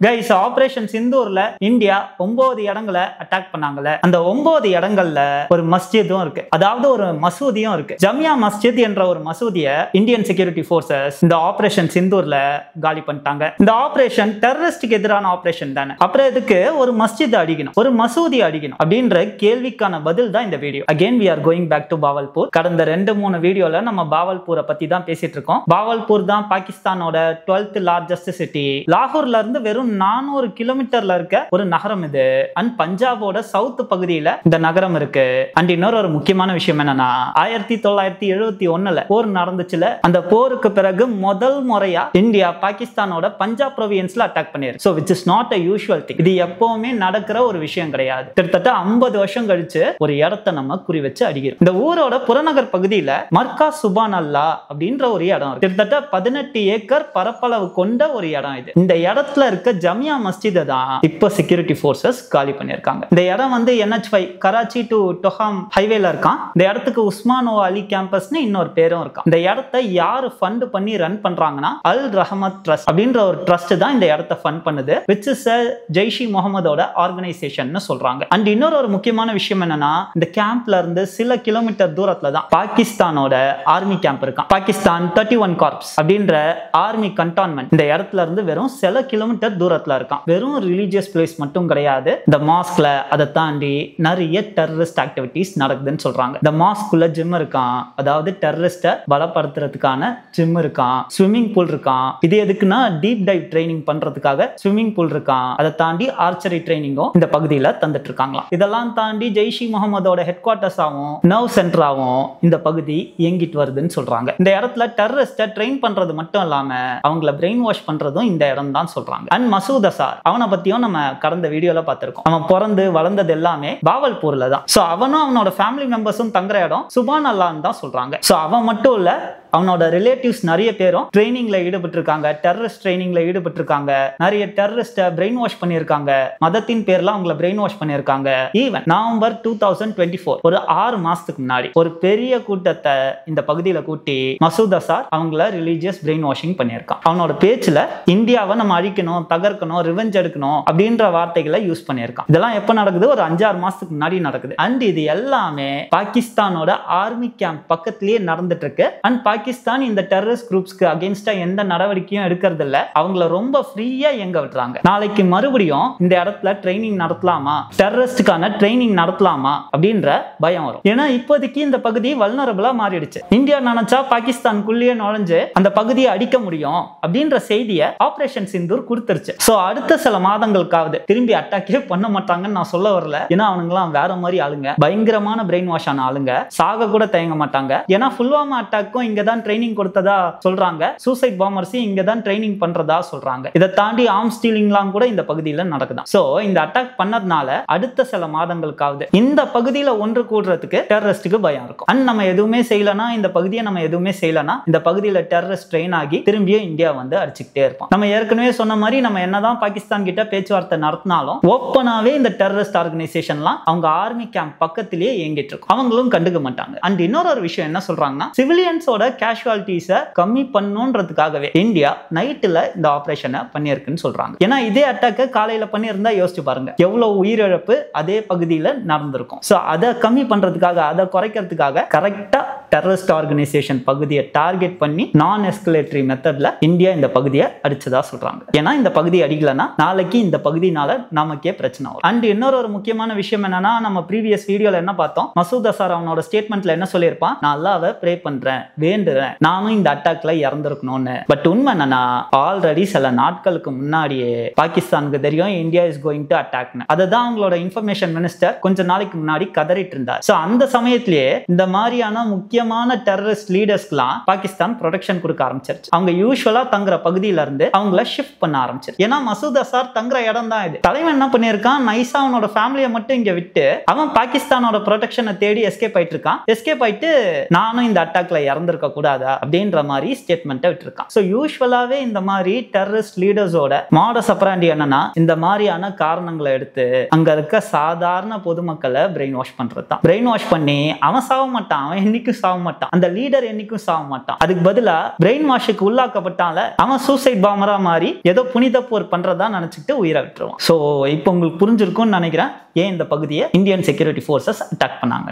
Guys operation சிந்தூர்ல India 9 இடங்களை attack பண்ணாங்கல்ல. அந்த 9 இடங்கள்ல ஒரு மஸ்ஜிதும் இருக்கு, அதாவது ஒரு மசூதியும் இருக்கு. ஜமியா மஸ்ஜித் என்ற ஒரு மசூதியை இந்தியன் செக்யூரிட்டி போர்சஸ் இந்த ஆபரேஷன் சிந்தூர்ல காலி பண்ணிட்டாங்க. இந்த ஆபரேஷன் டெரரிஸ்டுக்கு எதிரான ஆபரேஷன் தானே, அப்புறம் எதுக்கு ஒரு மஸ்ஜித் அடிக்கணும், ஒரு மசூதி அடிக்கணும் அப்படின்ற கேள்விக்கான பதில் தான் இந்த video. Again we are going back to Bahawalpur. கடந்த 2-3 வீடியோல நம்ம பாவல்பூரை பத்தி தான் பேசிட்டு இருக்கோம். பாவல்பூர் தான் பாகிஸ்தானோட 12th லார்ஜஸ்ட் சிட்டி. லாகூர்ல இருந்து வெறும் 400 கிலோமீட்டர்ல இருக்க ஒரு நகரம் இது. அண்ட் பஞ்சாபோட சவுத் பகுதியில இந்த நகரம் இருக்கு. அண்ட் இன்னொரு முக்கியமான விஷயம் என்னன்னா, 1971ல போர் நடந்துச்சுல, அந்த போருக்கு பிறகு முதல் முறையா இந்தியா பாகிஸ்தானோட பஞ்சாப் ப்ரொவின்ஸ்ல அட்டாக் பண்ணிருக்கு. So which is not a usual thing. இது எப்பவுமே நடக்கிற ஒரு விஷயம் கிடையாது. கிட்டத்தட்ட 50 வருஷம் கழிச்சு ஒரு இடத்தை நம்ம குறி வச்சு அடிக்கிறோம். இந்த ஊரோட புறநகர் பகுதியில மர்கா சுபான் அல்லா அப்படின்ற ஒரு இடம் இருக்கு. கிட்டத்தட்ட 18 ஏக்கர் பரப்பளவு கொண்ட ஒரு இடம் இது. இந்த இடத்துல இருக்க ஜமியா மஸ்ஜித் தான் இப்ப செக்யூரிட்டி போர்சஸ் காலி பண்ணிருக்காங்க. இந்த இடம் வந்து NH5 கராச்சி டு டொஹாம் ஹைவேல இருக்கான். இந்த இடத்துக்கு உஸ்மான் அலி கேம்பஸ்னு இன்னொரு பேரும் இருக்கான். இந்த இடத்தை யாரு ஃபண்ட் பண்ணி ரன் பண்றாங்கன்னா அல் ரஹமத் ட்ரஸ்ட் அப்படின்ற ஒரு ட்ரஸ்ட் தான் இந்த இடத்தை ஃபண்ட் பண்ணுது, which is a ஜெய்ஷி முகமதோட ஆர்கனைசேஷன் சொல்றாங்க. அண்ட் இன்னொரு முக்கியமான விஷயம் என்னன்னா, இந்த கேம்ப்ல இருந்து சில கிலோமீட்டர் தூரத்துல தான் பாகிஸ்தானோட ஆர்மி கேம்ப் இருக்கான். பாகிஸ்தான் 31 கார்ப்ஸ் அப்படின்ற ஆர்மி கண்டான்மெண்ட் இந்த இடத்துல இருந்து வெறும் சில கிலோமீட்டர் தூரத்துல இருக்கான். வெறும் ரிலீஜியஸ் பிளேஸ் மட்டும் கிடையாது, இந்த மாஸ்க்ல அதை தாண்டி நிறைய டெரரிஸ்ட் ஆக்டிவிட்டிஸ் நடக்குதுன்னு சொல்றாங்க. இந்த மாஸ்க்குள்ள ஜிம் இருக்கான், அதாவது டெரரிஸ்ட பலப்படுத்துறதுக்கான ஜிம் இருக்கான். ஸ்விம்மிங் பூல் இருக்கான். இது எதுக்குன்னா டீப் டைவ் ட்ரைனிங் பண்றதுக்காக ஸ்விம்மிங் பூல் இருக்கான். அதை தாண்டி ஆர்ச்சரி ட்ரைனிங்கும் இந்த பகுதியில தந்துட்டு இருக்காங்களாம். இதெல்லாம் தாண்டி ஜெய்ஷி முகமதோட ஹெட் குவார்டர்ஸ் ஆகும் நர்வ் சென்டராகவும் இந்த பகுதி இயங்கிட்டு வருதுன்னு சொல்றாங்க. இந்த இடத்துல டெரரிஸ்ட ட்ரெயின் பண்றது மட்டும் இல்லாம அவங்கள பிரெயின் வாஷ் பண்றதும் இந்த இடம் தான் சொல்றாங்க. அண்ட் மசூத் அசார், அவனை பத்தியும் நம்ம கடந்த வீடியோல பார்த்திருக்கோம். அவன் பிறந்து வளர்ந்தது எல்லாமே பாவல்பூர்ல தான். சோ அவனும் அவனோட ஃபேமிலி மெம்பர்ஸும் தங்குற இடம் சுபான் அல்லான்னு தான் சொல்றாங்க. சோ அவன் மட்டும் இல்ல, அவனோட ரிலேட்டிவ்ஸ் நிறைய பேரும் ட்ரைனிங்ல ஈடுபட்டு இருக்காங்க, டெரரிஸ்ட் ட்ரைனிங்ல ஈடுபட்டு இருக்காங்க. நிறைய டெரரிஸ்ட பிரெயின் வாஷ் பண்ணிருக்காங்க, மதத்தின் பேர்ல அவங்கள பிரெயின் வாஷ் பண்ணிருக்காங்க. ஈவன் நவம்பர் 2024 ஒரு 6 மாசத்துக்கு முன்னாடி ஒரு பெரிய கூட்டத்தை இந்த பகுதியில கூட்டி மசூத் அசார் அவங்கள ரிலீஜியஸ் பிரெயின் வாஷிங் பண்ணியிருக்கான். அவனோட பேச்சுல இந்தியாவை நம்ம அழிக்கணும், தகர்க்கணும், ரிவெஞ்ச் எடுக்கணும் அப்படின்ற வார்த்தைகளை யூஸ் பண்ணியிருக்கான். இதெல்லாம் எப்ப நடக்குது? ஒரு 5-6 மாசத்துக்கு முன்னாடி நடக்குது. அண்ட் இது எல்லாமே பாகிஸ்தானோட ஆர்மி கேம்ப் பக்கத்திலேயே நடந்துட்டு இருக்கு. அண்ட் பாகிஸ்தான் இந்த டெரரிஸ்ட் குரூப்ஸ்க்கு அகைன்ஸ்டா எந்த நடவடிக்கையும் எடுக்கிறது இல்ல, அவங்கள ரொம்ப ஃப்ரீயா எங்க விட்டுறாங்க. நாளைக்கு மறுபடியும் இந்த இடத்துல ட்ரைனிங் நடத்தலாமா, டெரரிஸ்டுக்கான ட்ரைனிங் நடத்தலாமா அப்படின்ற பயம் வரும். ஏன்னா இப்போதைக்கு இந்த பகுதி வல்னரபிளா மாறிடுச்சு. இந்தியா நினைச்சா பாகிஸ்தானுக்குள்ளேயே நுழைஞ்சு அந்த பகுதியை அடிக்க முடியும் அப்படின்ற செய்தியை ஆபரேஷன் சிந்தூர் கொடுத்துருச்சு. சோ அடுத்த சில மாதங்களுக்காவது திரும்பி அட்டாக்கே பண்ண மாட்டாங்கன்னு நான் சொல்ல வரல. ஏன்னா அவனுங்களாம் வேற மாதிரி ஆளுங்க, பயங்கரமான பிரெயின் வாஷ் ஆன ஆளுங்க, சாக கூட தயங்க மாட்டாங்க. ஏன்னா புல்வாமா அட்டாக்கும் இங்க தான் ட்ரைனிங் கொடுத்ததா சொல்றாங்க, சூசைட் பாம்பர்ஸையும் இங்க தான் ட்ரைனிங் பண்றதா சொல்றாங்க. இதை தாண்டி ஆர்ம் ஸ்டீலிங்லாம் கூட இந்த பகுதியில நடக்குதான். சோ இந்த அட்டாக் பண்ணதுனால அடுத்த சில மாதங்களுக்காவது இந்த பகுதியில ஒன்று கூடுறதுக்கு டெரரிஸ்டுக்கு பயம் இருக்கும். அண்ட் நம்ம எதுவுமே செய்யலனா, இந்த பகுதியை நம்ம எதுவுமே செய்யலனா, இந்த பகுதியில டெரரிஸ்ட் ட்ரெயின் ஆகி திரும்பியும் இந்தியா வந்து அடிச்சுக்கிட்டே இருப்போம். நம்ம ஏற்கனவே சொன்ன மாதிரி நம்ம என்னதான் பாகிஸ்தான் கிட்ட பேச்சுவார்த்தை நடத்தினாலும் ஓப்பனாவே இந்த டெரரிஸ்ட் ஆர்கனைசேஷன்லாம் அவங்க ஆர்மி கேம்ப் பக்கத்திலேயே இயங்கிட்டு இருக்கும், அவங்களும் கண்டுக்க மாட்டாங்க. அண்ட் இன்னொரு விஷயம் என்ன சொல்றாங்கன்னா, சிவிலியன்ஸோட கேஷுவாலிட்டிஸை கம்மி பண்ணணும்ன்றதுக்காகவே இந்தியா நைட்ல இந்த ஆபரேஷனை பண்ணியிருக்குன்னு சொல்றாங்க. ஏன்னா இதே அட்டாக்க காலையில பண்ணியிருந்தா யோசிச்சு பாருங்க எவ்வளவு உயிரிழப்பு அதே பகுதியில நடந்திருக்கும். சோ அதை கம்மி பண்றதுக்காக, அதை குறைக்கிறதுக்காக கரெக்டா டெரரிஸ்ட் ஆர்கனைசேஷன் பகுதியை டார்கெட் பண்ணி நான் எஸ்கலேட்டரி மெத்தட்ல இந்தியா இந்த பகுதியை அடிச்சதா சொல்றாங்க. ஏன்னா இந்த பகுதி அடிக்கலனா நாளைக்கு இந்த பகுதினால நமக்கே பிரச்சனை வரும். அண்ட் இன்னொரு முக்கியமான விஷயம் என்னன்னா, நம்ம ப்ரீவியஸ் வீடியோல என்ன பார்த்தோம், மசூத் அசார் அவனோட ஸ்டேட்மெண்ட்ல என்ன சொல்லியிருப்பான், நான் அல்லாஹ்வை ப்ரே பண்றேன், வேண்டுறேன், நானும் இந்த அட்டாக்ல இறந்திருக்கணும்னு. பட் உண்மை என்னன்னா, ஆல்ரெடி சில நாட்களுக்கு முன்னாடியே பாகிஸ்தானுக்கு தெரியும் India is going to attack. அதுதான் அவங்களோட இன்ஃபர்மேஷன் மினிஸ்டர் கொஞ்ச நாளைக்கு முன்னாடி கதறிட்டு இருந்தார். சோ அந்த சமயத்திலேயே இந்த மாதிரியான முக்கியமான டெரரிஸ்ட் லீடர்ஸ்க்குலாம் பாகிஸ்தான் ப்ரொடெக்ஷன் கொடுக்க ஆரம்பிச்சிருச்சு. அவங்க யூசுவலா தங்குற பகுதியில இருந்து அவங்கள ஷிஃப்ட் பண்ண ஆரம்பிச்சிருச்சு. ஏன்னா மசூத் அசார் தங்குற இடம் தான் இது. தலைவன் என்ன பண்ணிருக்கான், நைசா அவனோட ஃபேமிலியை மட்டும் இங்க விட்டு அவன் பாகிஸ்தானோட ப்ரொடெக்ஷனை தேடி எஸ்கேப் ஆயிட்டு இருக்கான். எஸ்கேப் ஆயிட்டு நானும் இந்த அட்டாக்ல இறந்திருக்க கூடாதா அப்படின்ற மாதிரி ஸ்டேட்மெண்ட்டை விட்டுருக்கான். ஸோ யூஸ்வலாவே இந்த மாதிரி டெரரிஸ்ட் லீடர்ஸோட மாடஸ் ஆபரண்டி என்னன்னா இந்த மாதிரியான காரணங்களை எடுத்து அங்க இருக்க சாதாரண பொதுமக்களை பிரெயின் வாஷ் பண்றது தான். பிரெயின் வாஷ் பண்ணி அவன் சாக மாட்டான், அவன் என்னைக்கும் சாக மாட்டான், அந்த லீடர் என்னைக்கும் சாக மாட்டான். அதுக்கு பதிலா பிரெயின் வாஷுக்கு உள்ளாக்கப்பட்டால அவன் சூசைட் பாமரா மாதிரி ஏதோ புனித போர் பண்றதா நினைச்சிட்டு உயிரை விட்டுருவான். ஸோ இப்போ உங்களுக்கு புரிஞ்சிருக்கும்னு நினைக்கிறேன் ஏன் இந்த பகுதியை இந்தியன் செக்யூரிட்டி ஃபோர்ஸஸ் அட்டாக் பண்ணாங்க.